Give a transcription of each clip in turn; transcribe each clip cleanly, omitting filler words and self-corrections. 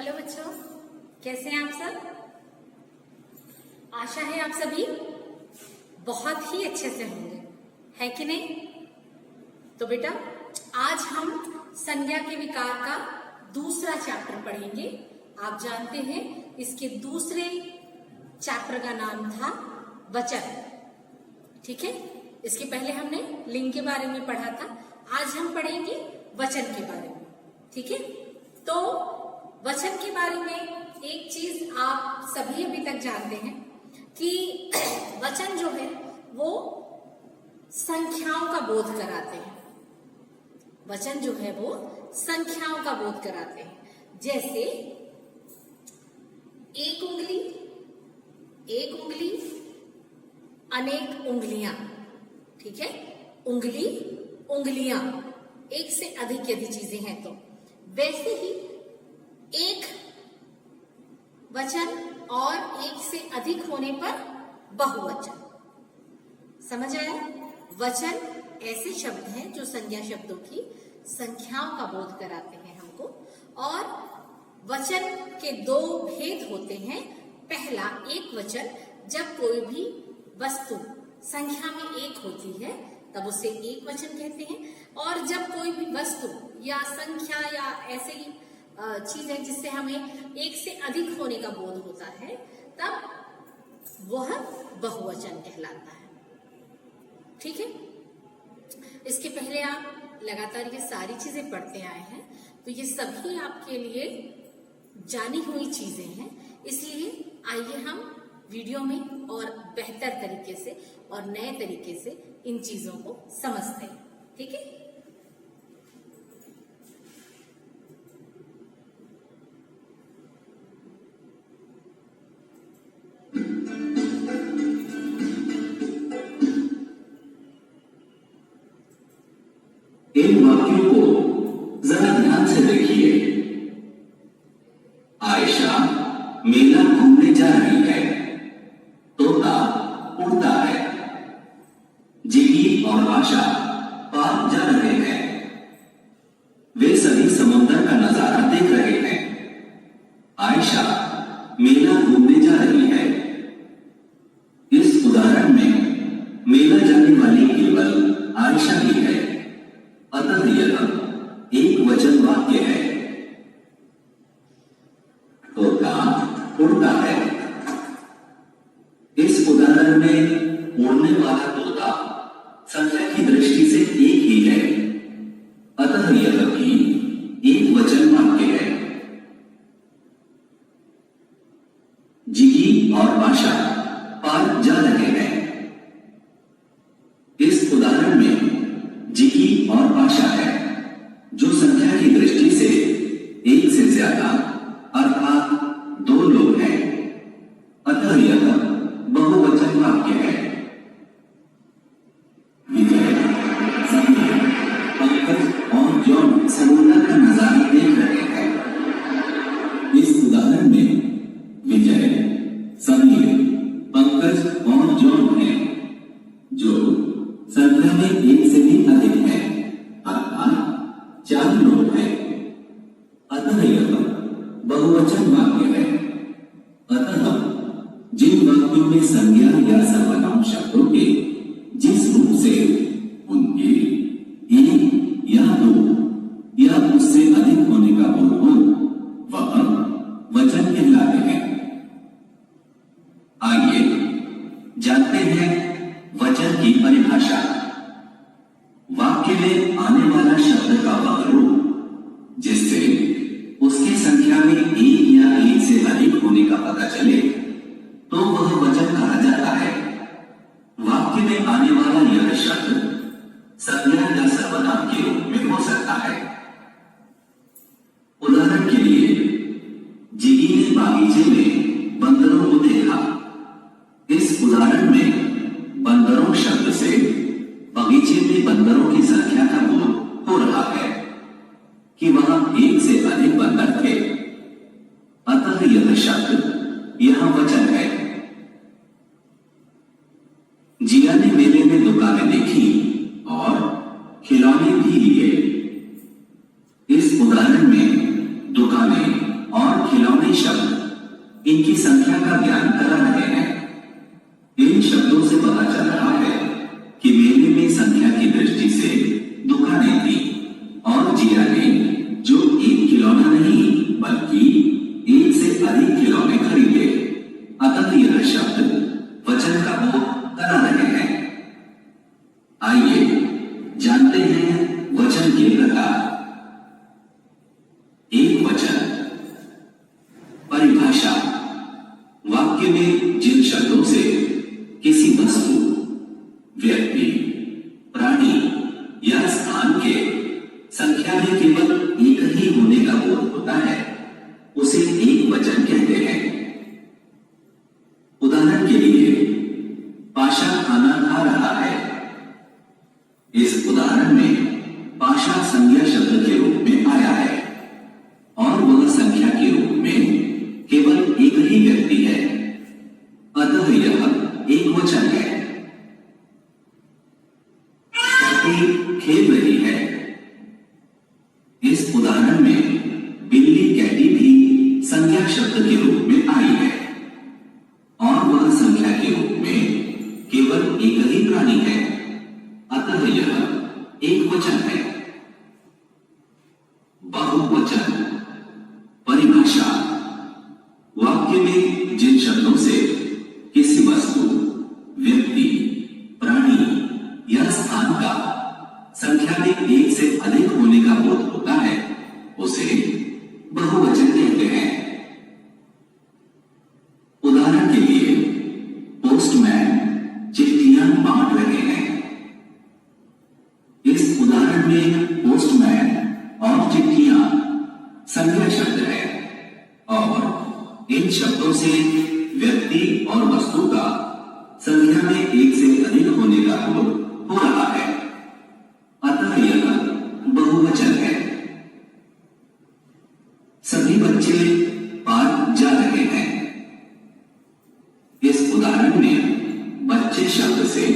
Hello बच्चों, कैसे हैं आप सब। आशा है आप सभी बहुत ही अच्छे से होंगे, है कि नहीं। तो बेटा आज हम संज्ञा के विकार का दूसरा चैप्टर पढ़ेंगे। आप जानते हैं इसके दूसरे चैप्टर का नाम था वचन, ठीक है। इसके पहले हमने लिंग के बारे में पढ़ा था, आज हम पढ़ेंगे वचन के बारे में, ठीक है। तो वचन के बारे में एक चीज आप सभी अभी तक जानते हैं कि वचन जो है वो संख्याओं का बोध कराते हैं। वचन जो है वो संख्याओं का बोध कराते हैं। जैसे एक उंगली, अनेक उंगलियां, ठीक है। उंगली, उंगलियां, एक से अधिक यदि चीजें हैं तो। वैसे ही एक वचन और एक से अधिक होने पर बहुवचन। समझ आया। वचन ऐसे शब्द हैं जो संज्ञा शब्दों की संख्याओं का बोध कराते हैं हमको। और वचन के दो भेद होते हैं। पहला, एक वचन जब कोई भी वस्तु संख्या में एक होती है तब उसे एक वचन कहते हैं। और जब कोई भी वस्तु या संख्या या ऐसे ही चीज है जिससे हमें एक से अधिक होने का बोध होता है तब वह बहुवचन कहलाता है, ठीक है। इसके पहले आप लगातार ये सारी चीजें पढ़ते आए हैं तो ये सभी आपके लिए जानी हुई चीजें हैं। इसलिए आइए हम वीडियो में और बेहतर तरीके से और नए तरीके से इन चीजों को समझते हैं, ठीक है। इन वाक्यों को जरा ध्यान से देखिए। आयशा मेला घूमने जा रही है, तोता उड़ता है, जिगी और आशा पार्क जा रहे हैं। वे सभी समुद्र का नजारा देख रहे हैं। आयशा मेला घूमने जा रही है। इस उदाहरण में मेला जाने वाली केवल आयशा ही है, अतः यह एक वचन वाक्य है। तोता उड़ता है। इस उदाहरण में उड़ने वाला तोता संख्या की दृष्टि से एक ही है, अतः यह भी एक वचन वाक्य है। जिगी और आशा पार्क जा रहे हैं। इस उदाहरण में जिगी और आशा है जो संख्या की दृष्टि से एक से ज्यादा अर्थात दो लोग हैं, अतः यह बहुवचन वाक्य है। विजय, समीर, पंकज और जॉन समुद्र का नजारा देख रहे हैं। इस उदाहरण में विजय, समीर, पंकज और जॉन हैं जो संख्या में एक से भी अधिक है, अर्थात 4 लोग हैं, अतः यह बहुवचन वाक्य है। अतः जिन वाक्यों में संज्ञा या सर्वनाम शब्दों के जिस रूप से उनके एक या दो या उससे अधिक होने का बोध हो वह वचन कहलाते हैं। आइए जानते हैं वचन की परिभाषा। वाक्य में आने वाला शब्द का वह रूप जिससे उसकी संख्या में एक या एक से अधिक होने का पता चले तो वह वचन कहा जाता है। वाक्य में आने वाला यह शब्द संज्ञा या सर्वनाम के रूप में हो सकता है। उदाहरण के लिए, जिगी ने बागीचे में बंदरों को देखा। इस उदाहरण में बंदरों शब्द से बगीचे में बंदरों की संख्या का बोध हो रहा है कि वहां एक से अधिक बंदर थे, अतः यह शब्द यहां वचन है। जिया ने मेले में दुकानें देखी और खिलौने भी लिए। इस उदाहरण में दुकानें और इनकी संख्या का ज्ञान करा रहे हैं। इन शब्दों से पता चल रहा है कि मेले में संख्या की दृष्टि से दुकानें थी और जिया ने जो एक खिलौना नहीं बल्कि एक से अधिक खिलौने खरीदे। अतः यह शब्द वचन का बोध करा रहे हैं। आइए जानते हैं वचन के प्रकार। एक वचन। परिभाषा। वाक्य में जिन शब्दों से किसी वस्तु, व्यक्ति, प्राणी या स्थान के संख्या में केवल एक ही होने का बोध होता है उसे एक वचन कहते हैं। उदाहरण के लिए, पाशा खाना खा रहा है। इस उदाहरण में पाशा संज्ञा शब्द के रूप में आया है और वह संख्या के रूप में केवल एक ही व्यक्ति है, अतः यह एक वचन है। कैटी खेल रही है। इस उदाहरण में बिल्ली कैटी भी संज्ञा शब्द के रूप में आई है और वह संख्या के रूप में केवल एक ही प्राणी है, अतः यह एक वचन है। बहुवचन। परिभाषा। वाक्य में जिन शब्दों से किसी वस्तु, व्यक्ति, प्राणी या स्थान का संख्या में एक से अधिक होने का बोध होता है उसे बहुवचन कहते हैं। उदाहरण के लिए, पोस्टमैन चिट्ठियां बांट रहे हैं। इस उदाहरण में पोस्टमैन और चिट्ठियां संज्ञा शब्द है और इन शब्दों से व्यक्ति और वस्तु का संख्या में एक से अधिक होने का बोध हो रहा है, अतः यह बहुवचन है। सभी बच्चे पार्क जा रहे हैं। इस उदाहरण में बच्चे शब्द से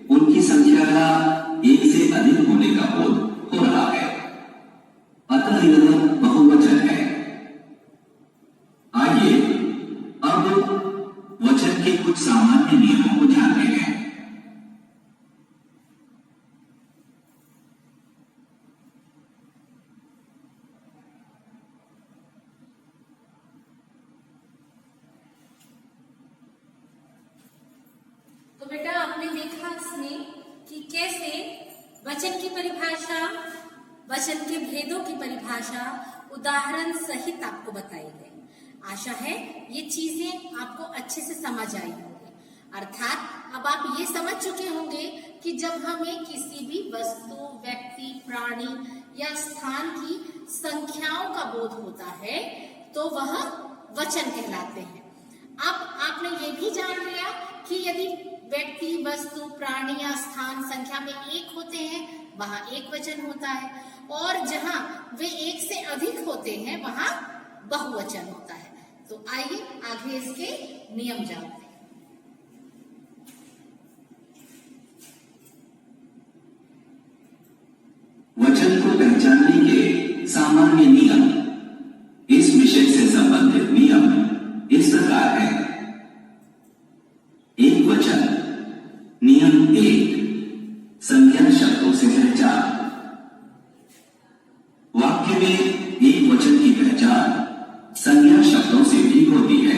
उनकी संख्या का एक से अधिक होने का बोध हो रहा है, अतः यह बहुवचन है। आइए अब वचन के कुछ सामान्य नियमों को जानते हैं। तो बेटा आपने देखा इसमें कि कैसे वचन की परिभाषा, वचन के भेदों की परिभाषा उदाहरण सहित आपको बताई गई। आशा है ये चीजें आपको अच्छे से समझ आई होंगी। अर्थात अब आप ये समझ चुके होंगे कि जब हमें किसी भी वस्तु, व्यक्ति, प्राणी या स्थान की संख्याओं का बोध होता है तो वह वचन कहलाते हैं। अब आपने ये भी जान लिया कि यदि व्यक्ति, वस्तु, प्राणी या स्थान संख्या में एक होते हैं वहां एक वचन होता है और जहां वे एक से अधिक होते हैं वहां बहुवचन होता है। तो आइए आगे इसके नियम जानते हैं। वचन को पहचानने के सामान्य नियम। इस विषय से संबंधित नियम इस प्रकार है। एक वचन। नियम 1, संज्ञा शब्दों से पहचान। वाक्य में एक वचन की पहचान संज्ञा शब्दों से भी होती है।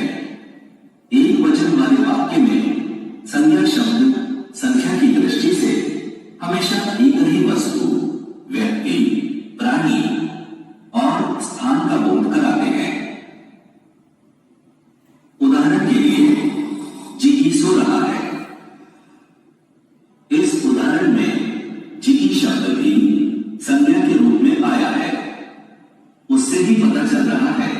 एक वचन वाले वाक्य में संज्ञा शब्द संख्या की दृष्टि से हमेशा एक ही वस्तु, व्यक्ति, प्राणी और स्थान का बोध कराते हैं। उदाहरण के लिए, जिगी सो रहा है। इस उदाहरण में जिगी शब्द भी संज्ञा के रूप में आया है। उससे भी पता चल रहा है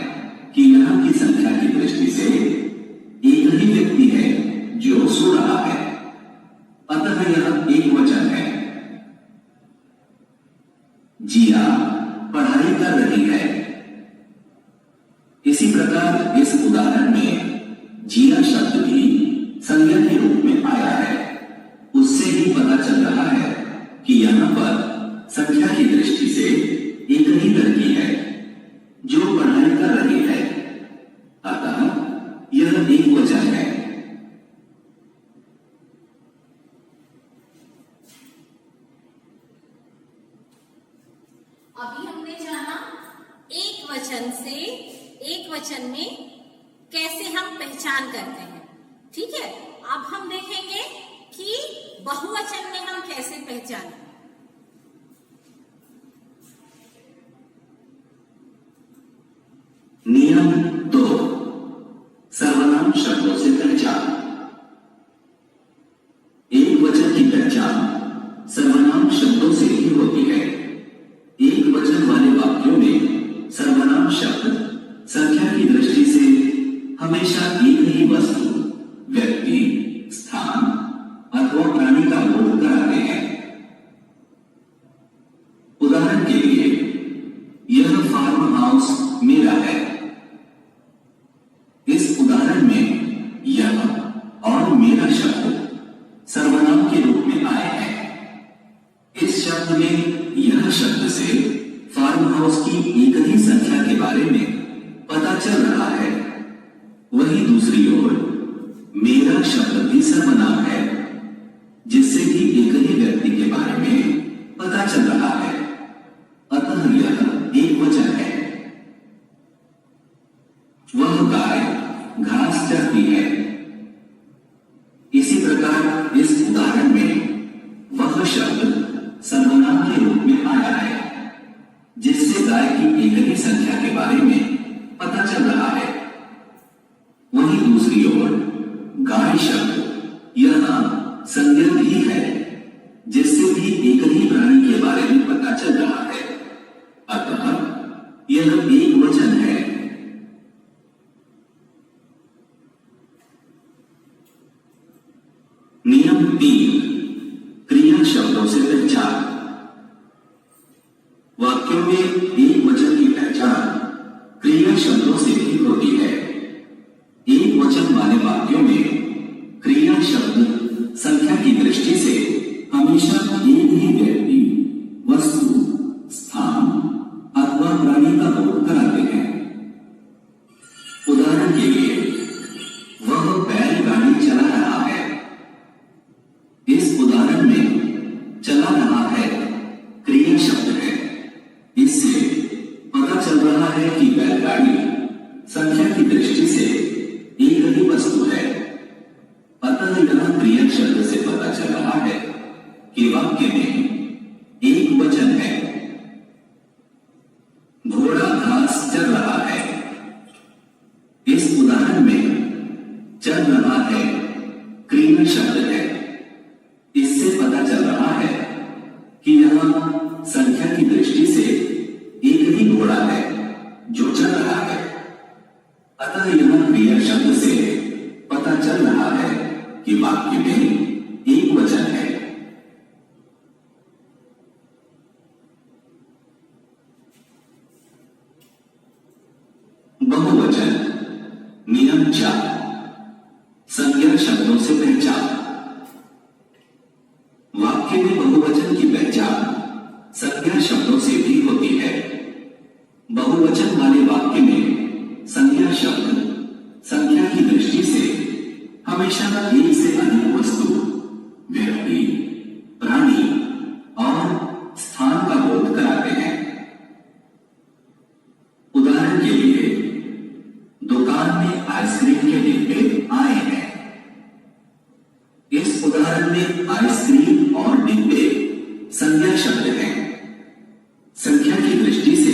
कि यहां की संख्या की दृष्टि से एक ही व्यक्ति है जो सो रहा है, अतः यह एक वचन है। जिया पढ़ाई कर रही है। इसी प्रकार इस उदाहरण में जिया शब्द भी संज्ञा के रूप में आया है। उससे ही पता चल रहा है कि यहां पर संख्या की दृष्टि से एक ही लड़की है जो पढ़ाई कर रही है, अतः अभी हमने जाना एक वचन से एक वचन में कैसे हम पहचान करते हैं, ठीक है। अब हम देखेंगे कि बहुवचन में हम कैसे पहचानें। नियम 2, सर्वनाम शब्दों से पहचान। एक वचन की पहचान सर्वनाम शब्दों से ही होती है। एक वचन वाले वाक्यों में सर्वनाम शब्द संख्या की दृष्टि से हमेशा एक ही वस्तु, व्यक्ति, स्थान अथवा प्राणी का बोध कराते हैं। उदाहरण के लिए, यह फार्म हाउस मेरा है। इस उदाहरण में यह और मेरा शब्द सर्वनाम के रूप में आए हैं। इस शब्द में यह शब्द से फार्म हाउस की एक ही संख्या के बारे में पता चल रहा है। वहीं दूसरी ओर मेरा शब्द भी सर्वनाम है, जिससे कि एक ही व्यक्ति के बारे में पता चल रहा है। अतः यह एक वचन है। वह गाय घास चरती है। इसी प्रकार इस उदाहरण में वह शब्द सर्वनाम के रूप में आया है, जिससे गाय की एक ही संख्या के बारे में पता चल रहा है। वहीं दूसरी ओर गाय शब्द यह संज्ञा भी है, जिससे भी एक ही प्राणी के बारे में पता चल रहा है। अतः यह एक वचन है। नियम 3, क्रिया शब्दों से पहचान। वाक्यों में एक वचन की पहचान क्रिया शब्दों से भी होती है। एक वचन वाले वाक्यों में क्रिया शब्द संख्या की दृष्टि से हमेशा एक ही व्यक्ति, वस्तु, स्थान अथवा प्राणी का बोध कराते हैं। उदाहरण के लिए, वह बैलगाड़ी चला रहा है। इस उदाहरण में चला रहा है क्रिया शब्द है। इससे पता चल रहा है कि बैलगाड़ी संख्या की दृष्टि से एक ही वस्तु है। अतः यह क्रिया शब्द से पता चल रहा है कि वाक्य में एक वचन है। घोड़ा घास चर रहा है। इस उदाहरण में चल रहा है क्रिया शब्द है। इससे पता चल रहा है कि यह संख्या की दृष्टि से एक ही घोड़ा है जो चल रहा है। अतः यह क्रिया शब्द से पता चल रहा है कि वाक्य में एक वचन है। बहुवचन। नियम 4, संज्ञा शब्दों से पहचान। वाक्य में बहुवचन की पहचान संज्ञा शब्दों से भी होती है। बहुवचन वाले वाक्य में संज्ञा शब्द संख्या की दृष्टि से हमेशा एक से अधिक वस्तु, व्यक्ति, प्राणी और स्थान का बोध कराते हैं। उदाहरण के लिए, दुकान में आइसक्रीम के डिब्बे आए हैं। इस उदाहरण में आइसक्रीम और डिब्बे संज्ञा शब्द हैं। संख्या की दृष्टि से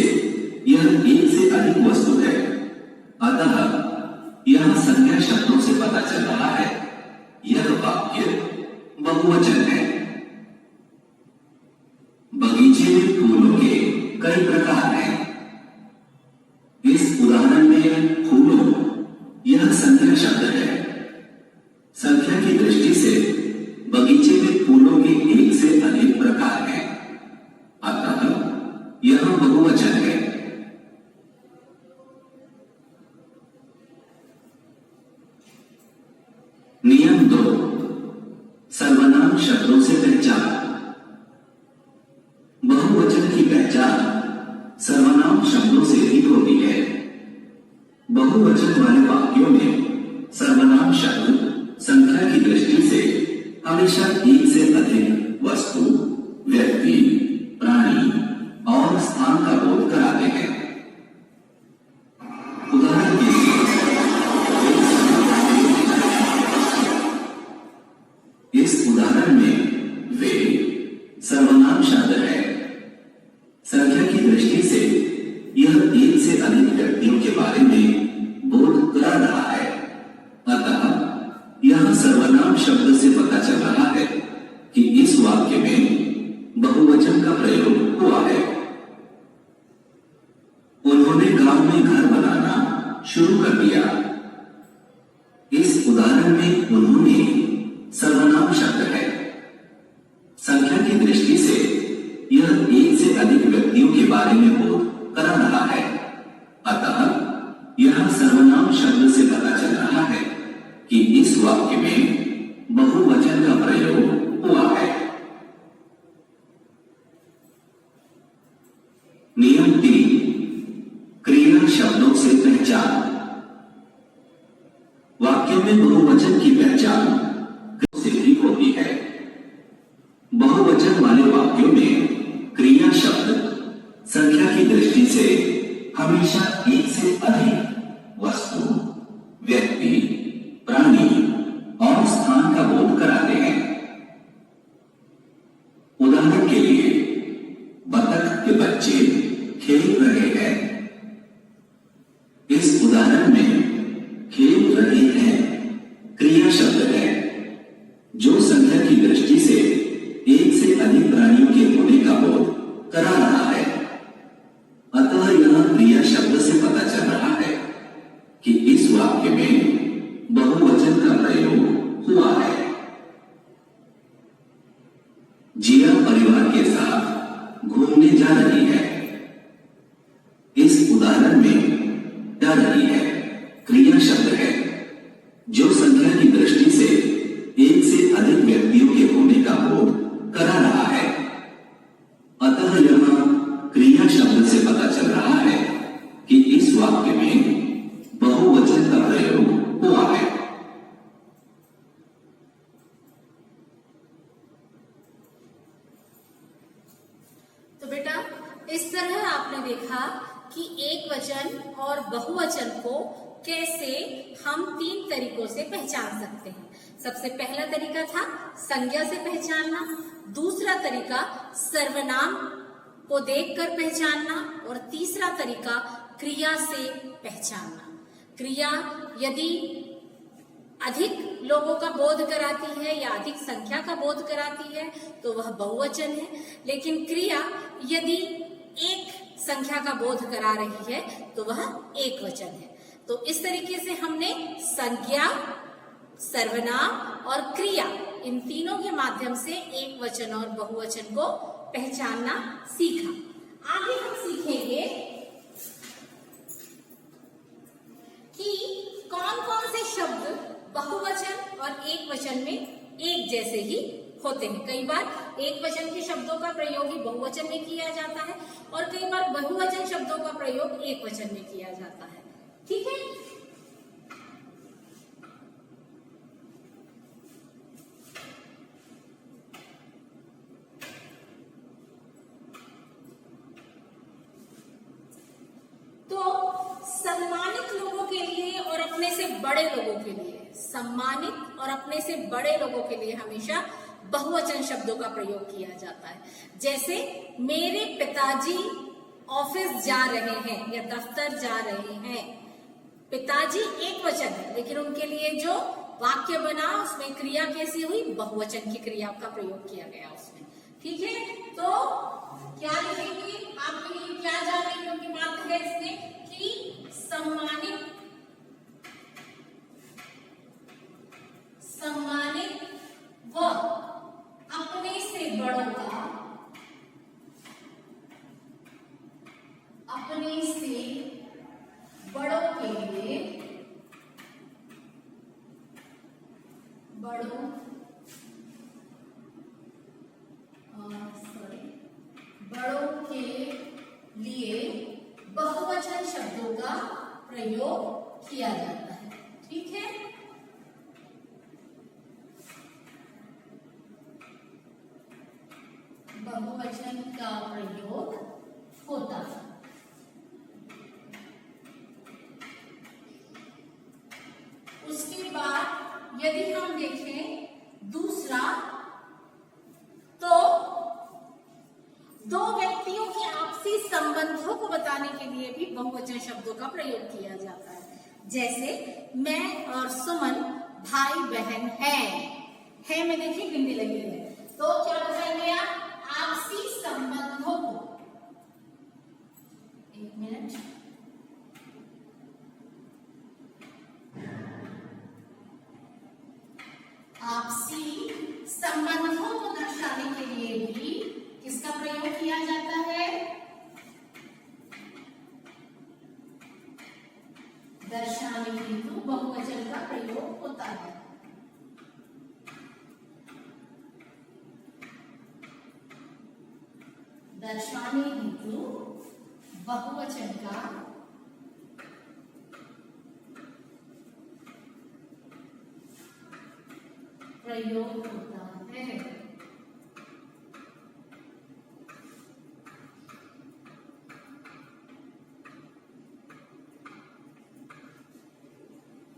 यह एक से अधिक वस्तु है। अतः यह संज्ञा शब्दों से पता चल रहा है यह वाक्य बहुवचन है। बगीचे में फूलों के कई प्रकार हैं। इस उदाहरण में फूलों यह संख्या शब्द है। संख्या की दृष्टि से बगीचे में फूलों के एक से अधिक प्रकार हैं। अतः यह बहुवचन है। नियम 2, सर्वनाम शब्दों से पहचान। बहुवचन की पहचान सर्वनाम शब्दों से ही होती है। बहुवचन वाले वाक्यों में सर्वनाम शब्द संख्या की दृष्टि से हमेशा एक से अधिक वस्तु, व्यक्ति, प्राणी और स्थान दृष्टि से यह एक से अधिक व्यक्तियों के बारे में बोध करा रहा है। अतः यह सर्वनाम शब्द से पता चल रहा है कि इस वाक्य में बहुवचन का प्रयोग हुआ है। उन्होंने गांव में घर बनाना शुरू कर दिया। इस उदाहरण में उन्होंने सर्वनाम शब्द है। संख्या की दृष्टि से यह एक से अधिक व्यक्तियों के बारे में बोध करा रहा है। अतः यह सर्वनाम शब्द से पता चल रहा है कि इस वाक्य में बहुवचन का प्रयोग हुआ है। नियम 3, क्रिया शब्दों से पहचान। वाक्य में बहुवचन की पहचान से भी होती है। बहुवचन वाले वाक्यों में क्रिया शब्द संख्या की दृष्टि से हमेशा एक से अधिक वस्तु, व्यक्ति, प्राणी और स्थान का बोध कराते हैं। उदाहरण के लिए बतख के बच्चे खेल रहे हैं। इस उदाहरण में खेल रहे हैं क्रिया शब्द है जो संख्या की दृष्टि से एक से अधिक प्राणियों के होने का बोध करा रहा है। अतः यह क्रिया शब्द से पता चल रहा है कि इस वाक्य में बहुवचन का प्रयोग हुआ है। जिया परिवार के साथ घूमने जा रही है। इस उदाहरण में जा रही है क्रिया शब्द है जो संख्या की दृष्टि से एक से अधिक व्यक्तियों के होने का बोध करा रहा है। अतः यह क्रिया शब्द से पता चल रहा है कि इस वाक्य में बहुवचन का प्रयोग हुआ है। तो बेटा इस तरह आपने देखा कि एक वचन और बहुवचन को कैसे हम 3 तरीकों से पहचान सकते हैं। सबसे पहला तरीका था संज्ञा से पहचानना, दूसरा तरीका सर्वनाम को देखकर पहचानना और तीसरा तरीका क्रिया से पहचानना। क्रिया यदि अधिक लोगों का बोध कराती है या अधिक संख्या का बोध कराती है तो वह बहुवचन है, लेकिन क्रिया यदि एक संख्या का बोध करा रही है तो वह एक वचन है। तो इस तरीके से हमने संज्ञा, सर्वनाम और क्रिया इन तीनों के माध्यम से एक वचन और बहुवचन को पहचानना सीखा। आगे हम सीखेंगे कि कौन कौन से शब्द बहुवचन और एक वचन में एक जैसे ही होते हैं। कई बार एक वचन के शब्दों का प्रयोग ही बहुवचन में किया जाता है और कई बार बहुवचन शब्दों का प्रयोग एक वचन में किया जाता है। ठीक है। तो सम्मानित लोगों के लिए और अपने से बड़े लोगों के लिए, सम्मानित और अपने से बड़े लोगों के लिए हमेशा बहुवचन शब्दों का प्रयोग किया जाता है। जैसे मेरे पिताजी ऑफिस जा रहे हैं या दफ्तर जा रहे हैं। पिताजी एक वचन है लेकिन उनके लिए जो वाक्य बना उसमें क्रिया कैसी हुई, बहुवचन की क्रिया का प्रयोग किया गया उसमें। ठीक है। तो क्या लिखेंगे आपके लिए, क्या जानने योग्य बात है इसमें कि सम्मानित व अपने से बड़ों का, अपने से बड़ों के लिए, बड़ों के लिए बहुवचन शब्दों का प्रयोग किया जाता है। ठीक है। बहुवचन का प्रयोग होता है। उसके बाद यदि हम देखें दूसरा, तो दो व्यक्तियों के आपसी संबंधों को बताने के लिए भी बहुवचन शब्दों का प्रयोग किया जाता है। जैसे मैं और सुमन भाई बहन है में देखिए बिंदी लगी है, तो क्या बताएंगे आप? आपसी संबंधों को, एक मिनट, आपसी संबंधों को दर्शाने के लिए भी किसका प्रयोग किया जाता है? दर्शाने हेतु बहुवचन का प्रयोग होता है। दर्शाने हेतु बहुवचन का प्रयोग होता है।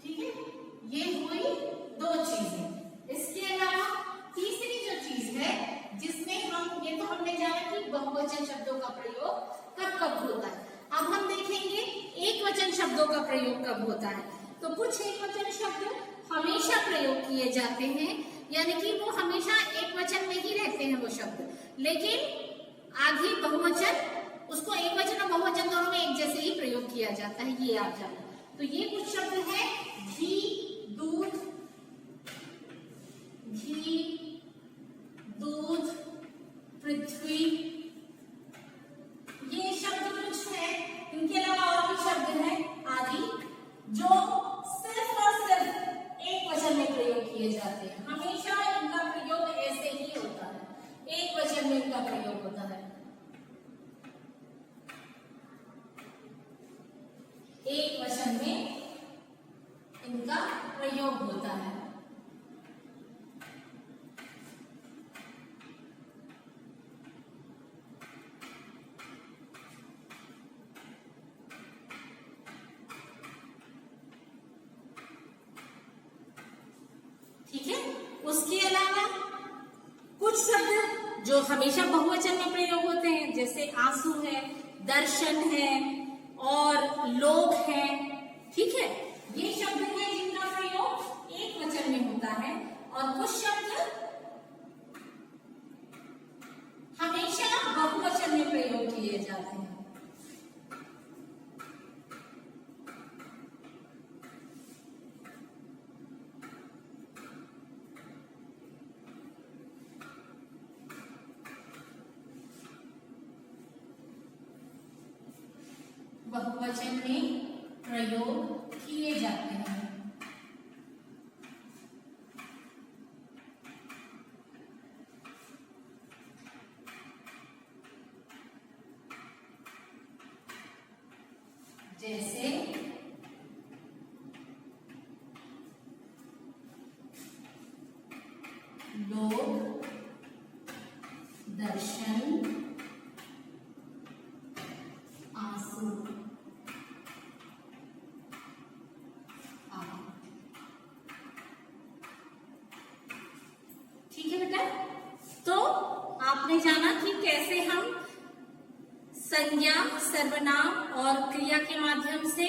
ठीक है, ये हुई दो चीजें। इसके अलावा तीसरी जो चीज है जिसमें हम, ये तो हमने जाना कि बहुवचन शब्दों का प्रयोग कब कब होता है। अब हम देखेंगे एक वचन शब्दों का प्रयोग कब होता है। तो कुछ एक वचन शब्द हमेशा प्रयोग किए जाते हैं, यानी कि वो हमेशा एक वचन में ही रहते हैं वो शब्द, लेकिन आगे बहुवचन, उसको एक वचन और बहुवचन दोनों में एक जैसे ही प्रयोग किया जाता है, ये आप जानो। तो ये कुछ शब्द है, घी, दूध, पृथ्वी, ये शब्द कुछ है। इनके अलावा और भी शब्द हैं आदि, जो सिर्फ और सिर्फ एक वचन में प्रयोग किए जाते हैं। हमेशा इनका प्रयोग ऐसे ही होता है, एक वचन में इनका प्रयोग होता है। एक वचन में इनका प्रयोग होता है। ठीक है, उसके अलावा कुछ शब्द जो हमेशा बहुवचन में प्रयोग होते हैं, जैसे आंसू है, दर्शन है और लोग हैं। ठीक है, ये शब्द हैं जिनका प्रयोग एक वचन में होता है, और कुछ शब्द हमेशा बहुवचन में प्रयोग किए जाते हैं। बहुवचन में प्रयोग किए जाते हैं। जैसे लोग, दर्शन, आंसू। ठीक है बेटा, तो आपने जाना कि कैसे हम संज्ञा, सर्वनाम और क्रिया के माध्यम से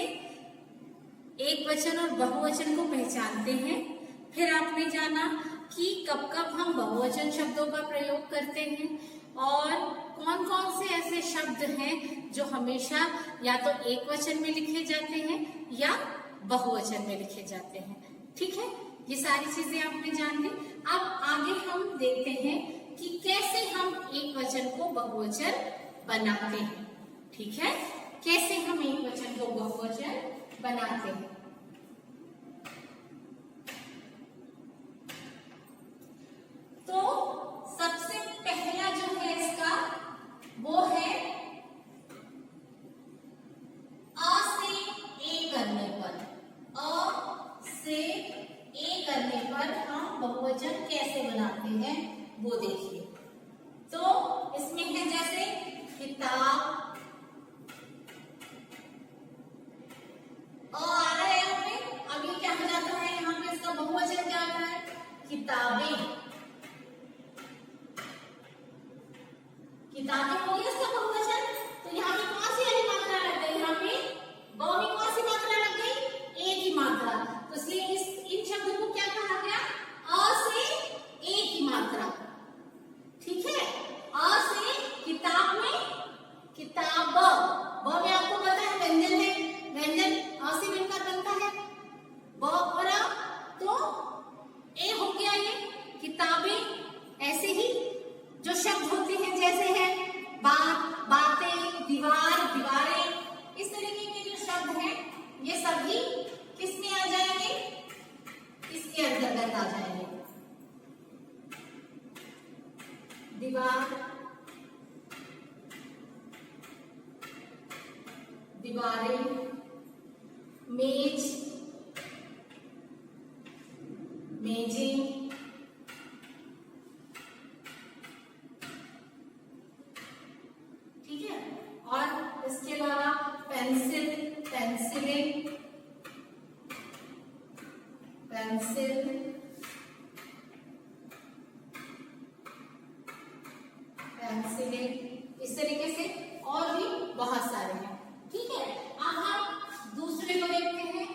एक वचन और बहुवचन को पहचानते हैं। फिर आपने जाना कि कब कब हम बहुवचन शब्दों का प्रयोग करते हैं और कौन कौन से ऐसे शब्द हैं जो हमेशा या तो एक वचन में लिखे जाते हैं या बहुवचन में लिखे जाते हैं। ठीक है, ये सारी चीजें आपने जान ली। अब आगे हम देखते हैं कि कैसे हम एक वचन को बहुवचन बनाते हैं। ठीक है, कैसे हम एक वचन को बहुवचन बनाते हैं। तो सबसे पहला जो है इसका वो है अ से ए करने पर, अ से ए करने पर हम बहुवचन कैसे बनाते हैं वो देखिए। तो इसमें है जैसे किताब, आ रहा है यहाँ पे, अब ये क्या हो जाता है, यहाँ पे इसका बहुवचन क्या आता है, किताबें। किताबें हो गया इसका बहुवचन, तो यहाँ पे इस तरीके के जो शब्द हैं ये सभी किस में आ जाएंगे, इसके अंतर्गत आ जाएंगे। दीवार, दीवारें, मेज, मेजें, ठीक है। और इसके अलावा पेंसिल, पेंसिलें, पेंसिल, पेंसिलें, इस तरीके से और भी बहुत सारे हैं, ठीक है। अब हम दूसरे को देखते हैं।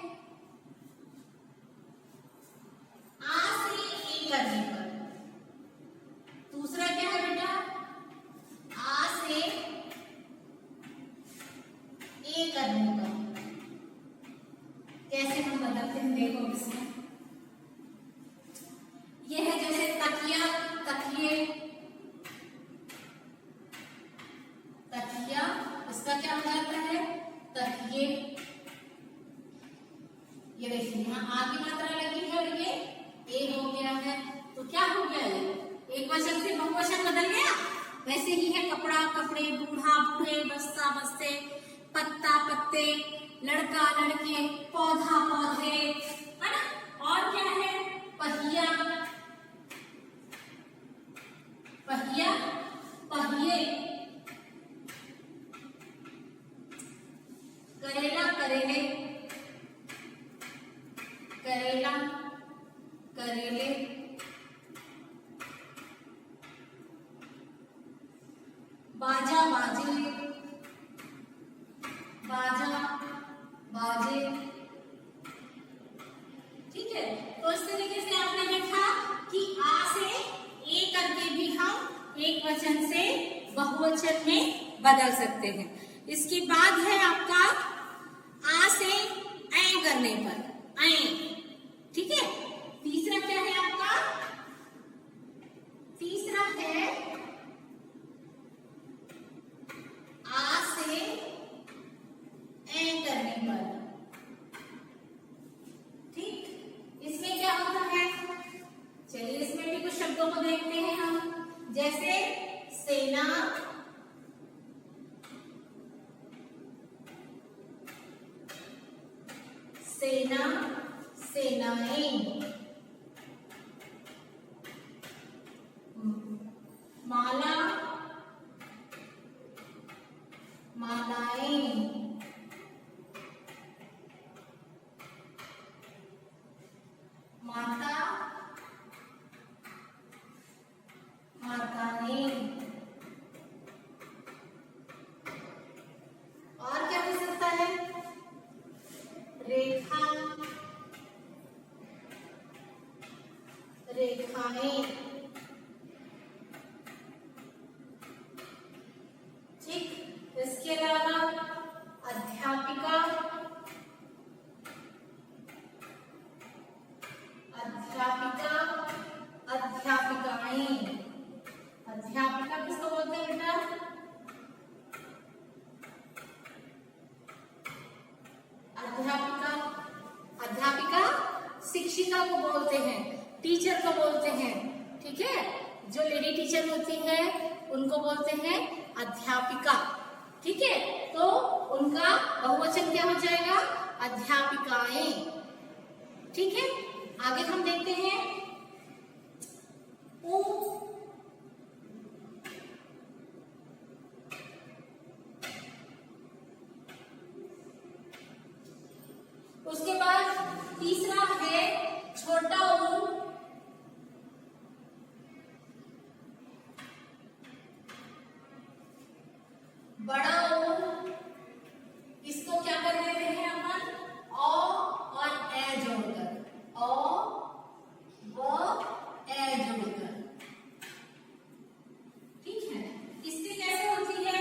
आ से ए करने पर दूसरा क्या है बेटा, आ से ए करने पर कैसे हम बदलते हैं, देखो इसमें यह है जैसे तकिया, तकिए, तकिया, इसका क्या हो जाता है, तकिए। ये देखिए यहाँ आ की मात्रा लगी है और ये ए हो गया है, तो क्या हो गया, ये एक वचन से बहुवचन बदल गया। वैसे ही है कपड़ा, कपड़े, बूढ़ा, बूढ़े, बस्ता, बस्ते, पत्ता, पत्ते, लड़का, लड़के, पौधा, पौधे, है ना। और क्या है, पहिया, पहिया, पहिए, करेला, करेले, करेला, करेले, बाजा, बाजे, बाजा, बाजे, ठीक है। तो इस तरीके से आपने देखा कि आ से ए करके भी हम एक वचन से बहुवचन में बदल सकते हैं। इसके बाद है आपका आ से ऐ करने पर, ऐ, ठीक है। तीसरा क्या है आपका, तीसरा है आ से ऐ करने पर, ठीक। इसमें क्या होता है, चलिए इसमें भी कुछ शब्दों को देखते हैं हम, जैसे सेना, सेना, सेनाएं, माला, मालाएं, माता, माताएं। और क्या हो सकता है, रेखा, रेखाएं, ठीक। इसके अलावा अध्यापिका, अध्यापिका, अध्यापिकाएं, अध्यापिका किसको बोलते हैं बेटा, अध्यापिका, अध्यापिका शिक्षिका को बोलते हैं, टीचर को बोलते हैं, ठीक है। जो लेडी टीचर होती है उनको बोलते हैं अध्यापिका, ठीक है। तो उनका बहुवचन क्या हो जाएगा, अध्यापिकाएं, ठीक है। आगे हम देखते हैं ऊ, उसके बाद तीसरा है छोटा ऊ, बड़ा ऊ, इसको क्या कर देते हैं अपन, औ और ए जोड़कर, औ व ए जोड़कर, ठीक है। इससे कैसे होती है,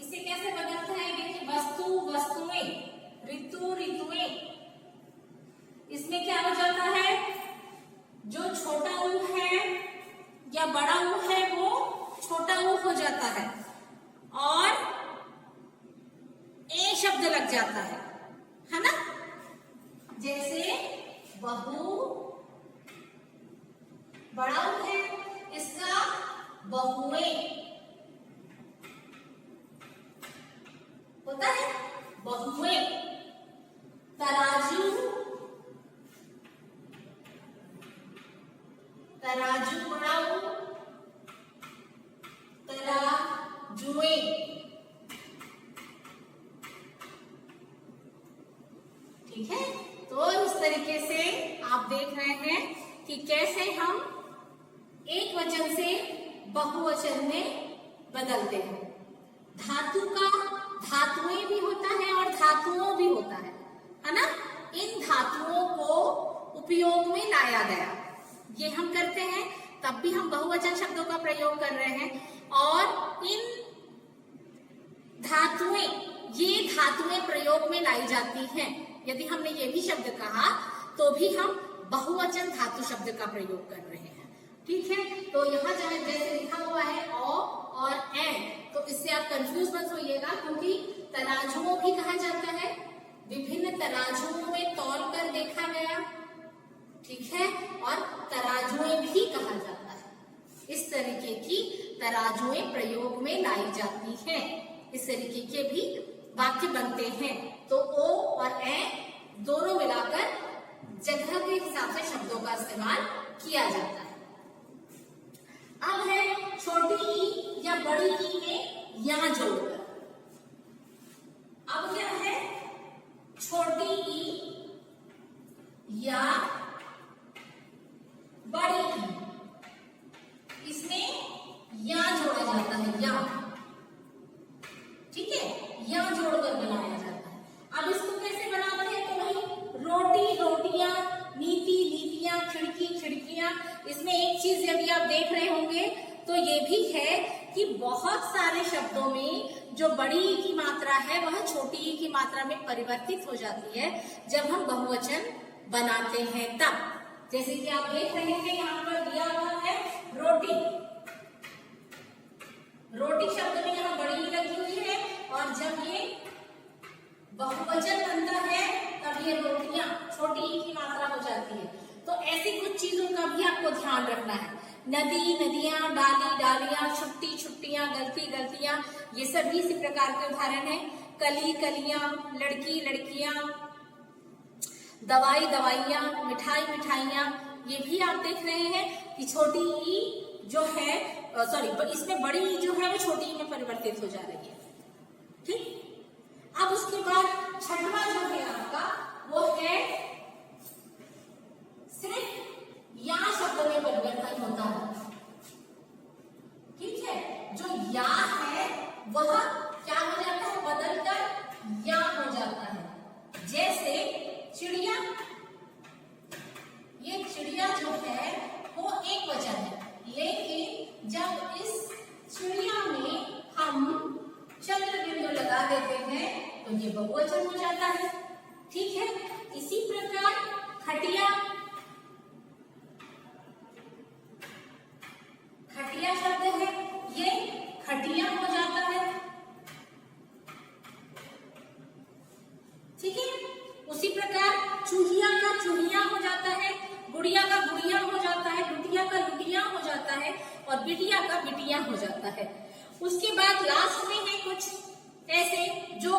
इसे कैसे बदलता है, देखिए वस्तु, वस्तुएं, ऋतु, ऋतुएं। इसमें क्या हो जाता है, जो छोटा ऊ है या बड़ा ऊ है वो छोटा ऊ हो जाता है, और ए शब्द लग जाता है ना। जैसे बहु, बड़ा ऊ है, इसका बहुएं होता है, बहुएं। तराजू, तराजू बड़ा ऊ, तराजुएं। ठीक है, तो इस तरीके से आप देख रहे हैं कि कैसे हम एक वचन से बहुवचन में बदलते हैं। धातु का धातुएं भी होता है और धातुओं भी होता है ना। इन धातुओं को उपयोग में लाया गया, ये हम करते हैं, तब भी हम बहुवचन शब्दों का प्रयोग कर रहे हैं। और इन धातुएं, ये धातुएं प्रयोग में लाई जाती हैं। यदि हमने ये भी शब्द कहा तो भी हम बहुवचन धातु शब्द का प्रयोग कर रहे हैं। ठीक है, तो यहाँ जैसे लिखा हुआ है औ और ए, तो इससे आप कंफ्यूज मत होइएगा, क्योंकि तराजुओं भी कहा जाता है, विभिन्न तराजुओं में तौल कर देखा गया। ठीक है, और तराजुएं भी कहा जाता है। इस तरीके की तराजुएं प्रयोग में लाई जाती हैं। इस तरीके के भी वाक्य बनते हैं। तो ओ और ए दोनों मिलाकर जगह के हिसाब से शब्दों का इस्तेमाल किया जाता है। अब है छोटी ई या बड़ी ई में या जोड़कर। अब क्या है, छोटी ई या बड़ी ई, इसमें या जोड़ा जाता है, या। ठीक है, या जोड़कर बनाया जाता है। अब इसको कैसे बनाते हैं, तो वही रोटी रोटियां, नीति नीतियां, खिड़की खिड़कियां। इसमें एक चीज यदि आप देख रहे होंगे तो ये भी है कि बहुत सारे शब्दों में जो बड़ी ई की मात्रा है वह छोटी ई की मात्रा में परिवर्तित हो जाती है जब हम बहुवचन बनाते हैं तब। जैसे कि आप देख रहे हैं यहाँ पर दिया हुआ है रोटी, रोटी शब्द में यहाँ बड़ी ई लगी हुई है, और जब ये बहुवचन बनता है तब ये रोटियां छोटी ई की मात्रा हो जाती है। तो ऐसी कुछ चीजों का भी आपको ध्यान रखना है। नदी नदियां, डाली डालियां, छुट्टी छुट्टियां, गलती गलतियां, ये सभी इसी प्रकार के उदाहरण है। कली कलियां, लड़की लड़कियां, दवाई दवाइयां, मिठाई मिठाइयां, ये भी आप देख रहे हैं कि छोटी ई जो है, सॉरी, इसमें बड़ी ई जो है वो छोटी ई में परिवर्तित हो जा रही है। ठीक, अब उसके बाद छठवां जो है आपका वो है सिर्फ या शब्द में परिवर्तन होता है। ठीक है, जो या है वह क्या हो जाता है, बदलकर या हो जाता है। जैसे चिड़िया, ये चिड़िया जो है वो एक वचन है, लेकिन जब इस चिड़िया में हम चंद्र बिंदु लगा देते हैं तो ये बहुवचन हो जाता है। ठीक है, इसी प्रकार खटिया, खटिया शब्द है, ये खटिया हो जाता है। ठीक है, उसी प्रकार चूहिया का चूहिया हो जाता है, गुड़िया का गुड़िया हो जाता है, लुटिया का लुटिया हो जाता है, और बिटिया का बिटिया हो जाता है। उसके बाद लास्ट में है कुछ ऐसे जो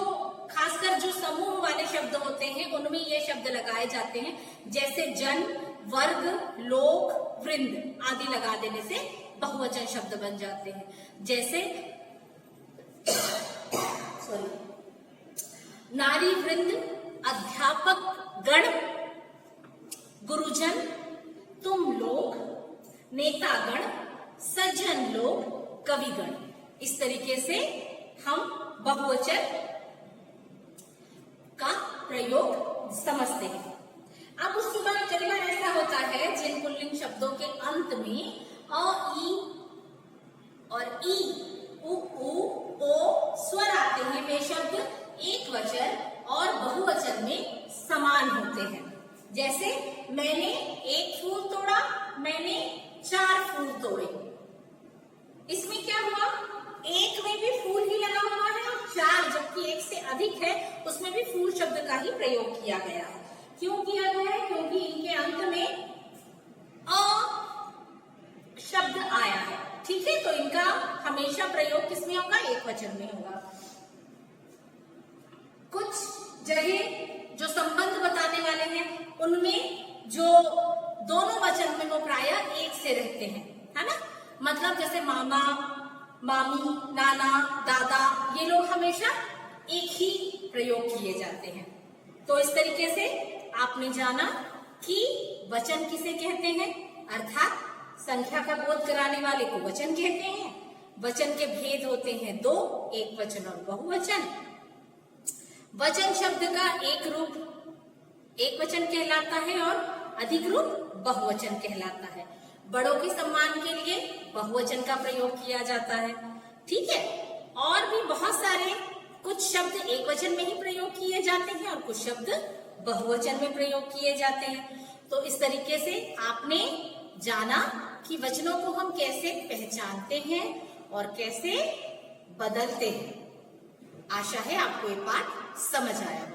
खासकर जो समूह वाले शब्द होते हैं उनमें ये शब्द लगाए जाते हैं, जैसे जन, वर्ग, लोक, वृंद आदि लगा देने से बहुवचन शब्द बन जाते हैं। जैसे नारी वृंद, अध्यापक गण, गुरुजन, तुम लोग, नेतागण, सज्जन लोग, कविगण। इस तरीके से हम बहुवचन का प्रयोग समझते हैं। अब उसके बाद कई बार ऐसा होता है जिन पुल्लिंग शब्दों के अंत में अ, ई और ई, उ, ओ स्वर आते हैं, वे शब्द एक वचन और बहुवचन में समान होते हैं। जैसे मैंने एक फूल तोड़ा, मैंने 4 फूल तोड़े। इसमें क्या हुआ, एक में भी फूल ही लगा हुआ है और 4 जबकि 1 से अधिक है उसमें भी फूल शब्द का ही प्रयोग किया गया है। क्यों किया गया है? क्योंकि इनके अंत में अ शब्द आया है। ठीक है, तो इनका हमेशा प्रयोग किसमें होगा? एक वचन में होगा। कुछ जगह जो संबंध बताने वाले हैं उनमें जो दोनों वचन में वो प्रायः एक से रहते हैं, है ना। मतलब जैसे मामा, मामी, नाना, दादा, ये लोग हमेशा एक ही प्रयोग किए जाते हैं। तो इस तरीके से आपने जाना कि वचन किसे कहते हैं, अर्थात संख्या का बोध कराने वाले को वचन कहते हैं। वचन के भेद होते हैं 2, एक वचन और बहुवचन। वचन शब्द का एक रूप एक वचन कहलाता है और अधिक रूप बहुवचन कहलाता है। बड़ों के सम्मान के लिए बहुवचन का प्रयोग किया जाता है। ठीक है, और भी बहुत सारे कुछ शब्द एक वचन में ही प्रयोग किए जाते हैं और कुछ शब्द बहुवचन में प्रयोग किए जाते हैं। तो इस तरीके से आपने जाना कि वचनों को हम कैसे पहचानते हैं और कैसे बदलते हैं। आशा है आपको ये पाठ समझ आया।